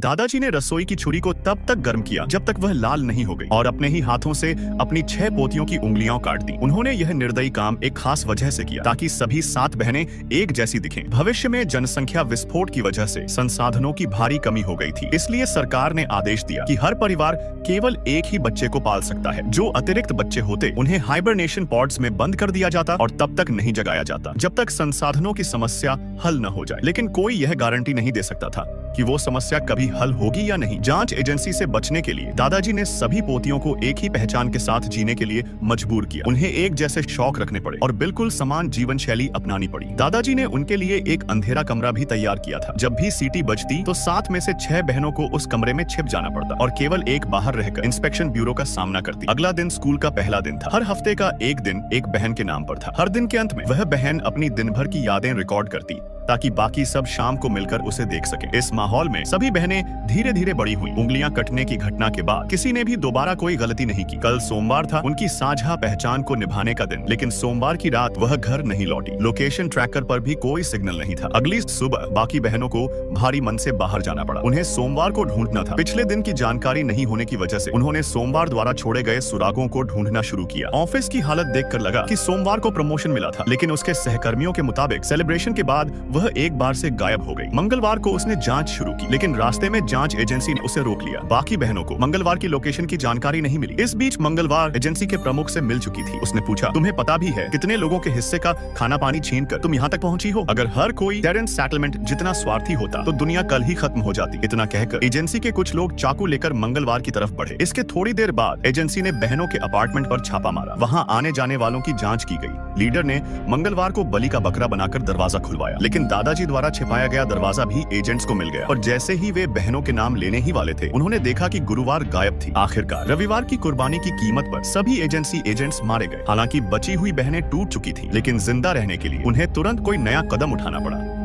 दादाजी ने रसोई की छुरी को तब तक गर्म किया जब तक वह लाल नहीं हो गई और अपने ही हाथों से अपनी 6 पोतियों की उंगलियां काट दी। उन्होंने यह निर्दयी काम एक खास वजह से किया ताकि सभी 7 बहनें एक जैसी दिखें। भविष्य में जनसंख्या विस्फोट की वजह से संसाधनों की भारी कमी हो गई थी, इसलिए सरकार ने आदेश दिया कि हर परिवार केवल एक ही बच्चे को पाल सकता है। जो अतिरिक्त बच्चे होते उन्हें हाइबरनेशन पॉड्स में बंद कर दिया जाता और तब तक नहीं जगाया जाता जब तक संसाधनों की समस्या हल न हो जाए। लेकिन कोई यह गारंटी नहीं दे सकता था कि वो समस्या कभी हल होगी या नहीं। जांच एजेंसी से बचने के लिए दादाजी ने सभी पोतियों को एक ही पहचान के साथ जीने के लिए मजबूर किया। उन्हें एक जैसे शौक रखने पड़े और बिल्कुल समान जीवन शैली अपनानी पड़ी। दादाजी ने उनके लिए एक अंधेरा कमरा भी तैयार किया था। जब भी सीटी बजती तो 7 में से 6 बहनों को उस कमरे में छिप जाना पड़ता और केवल एक बाहर रहकर इंस्पेक्शन ब्यूरो का सामना करती। अगला दिन स्कूल का पहला दिन था। हर हफ्ते का एक दिन एक बहन के नाम पर था। हर दिन के अंत में वह बहन अपनी दिन भर की यादें रिकॉर्ड करती ताकि बाकी सब शाम को मिलकर उसे देख सके। इस माहौल में सभी बहनें धीरे धीरे बड़ी हुई। उंगलियां कटने की घटना के बाद किसी ने भी दोबारा कोई गलती नहीं की। कल सोमवार था, उनकी साझा पहचान को निभाने का दिन, लेकिन सोमवार की रात वह घर नहीं लौटी। लोकेशन ट्रैकर पर भी कोई सिग्नल नहीं था। अगली सुबह बाकी बहनों को भारी मन से बाहर जाना पड़ा। उन्हें सोमवार को ढूंढना था। पिछले दिन की जानकारी नहीं होने की वजह से उन्होंने सोमवार द्वारा छोड़े गए सुरागों को ढूंढना शुरू किया। ऑफिस की हालत देखकर लगा कि सोमवार को प्रमोशन मिला था, लेकिन उसके सहकर्मियों के मुताबिक सेलिब्रेशन के बाद वह एक बार से गायब हो गई। मंगलवार को उसने जांच शुरू की, लेकिन रास्ते में जांच एजेंसी ने उसे रोक लिया। बाकी बहनों को मंगलवार की लोकेशन की जानकारी नहीं मिली। इस बीच मंगलवार एजेंसी के प्रमुख से मिल चुकी थी। उसने पूछा, तुम्हें पता भी है कितने लोगों के हिस्से का खाना पानी छीनकर तुम यहाँ तक पहुंची हो? अगर हर कोई टेरेंस सेटलमेंट जितना स्वार्थी होता तो दुनिया कल ही खत्म हो जाती। इतना कहकर एजेंसी के कुछ लोग चाकू लेकर मंगलवार की तरफ बढ़े। इसके थोड़ी देर बाद एजेंसी ने बहनों के अपार्टमेंट पर छापा मारा। वहाँ आने जाने वालों की जाँच की गई। लीडर ने मंगलवार को बलि का बकरा बनाकर दरवाजा खुलवाया, लेकिन दादाजी द्वारा छिपाया गया दरवाजा भी एजेंट्स को मिल गया। और जैसे ही वे बहनों के नाम लेने ही वाले थे, उन्होंने देखा कि गुरुवार गायब थी। आखिरकार रविवार की कुर्बानी की कीमत पर सभी एजेंसी एजेंट्स मारे गए। हालांकि बची हुई बहनें टूट चुकी थी, लेकिन जिंदा रहने के लिए उन्हें तुरंत कोई नया कदम उठाना पड़ा।